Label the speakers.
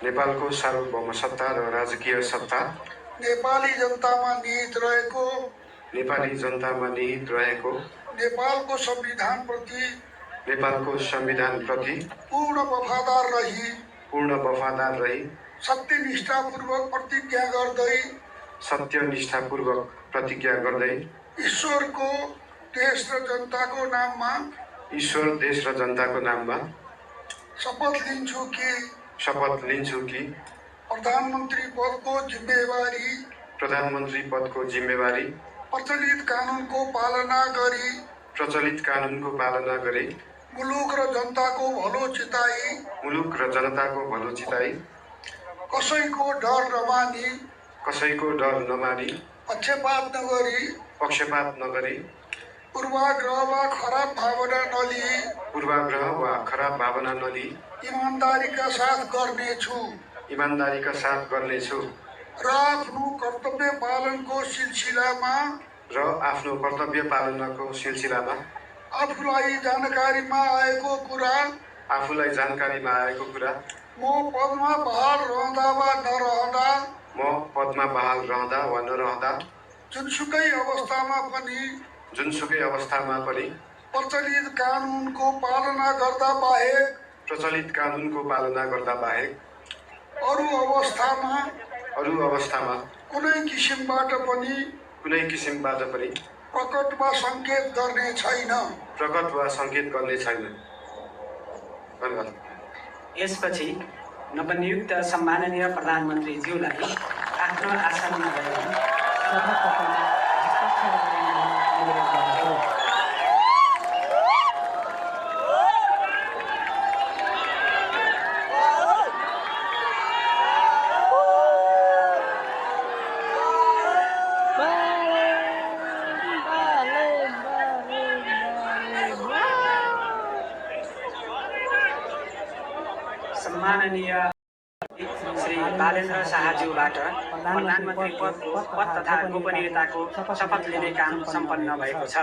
Speaker 1: नेपालको सार्वभौम सत्ता र राजकीय सत्ता
Speaker 2: नेपाली जनतामा निहित रहेको
Speaker 1: नेपाली जनतामा निहित रहेको
Speaker 2: नेपालको संविधानप्रति पूर्ण वफादार रही सत्यनिष्ठापूर्वक प्रतिज्ञा गर्दै ईश्वर देश र जनताको नाममा शपथ लिन्छु कि प्रधानमन्त्री पदको जिम्मेवारी प्रचलित कानुनको पालना गरी मुलुक र जनताको भलो चिताई कसैको डर नमानी पक्षपात नगरी पूर्वाग्रह वा खराब भावना नलिई ईमानदारीका साथ गर्नेछु र आफ्नो कर्तव्य पालनको सिलसिलामा आफूलाई जानकारीमा आएको कुरा म पदमा बहाल रहँदा वा नरहँदा जुनसुकै अवस्थामा पनि प्रचलित कानुनको पालना गर्दा बाहेक अरू अवस्थामा कुनै किसिमबाट पनि प्रकट वा संकेत गर्ने छैन। धन्यवाद।
Speaker 3: यसपछि नवनियुक्त सम्माननीय प्रधानमन्त्रीज्यूलाई आफ्नो आसनमा गएर सम्माननीय श्री बालेन्द्र शाहज्यूबाट प्रधानमन्त्री पद तथा गोपनीयताको शपथ लिने काम सम्पन्न भएको छ।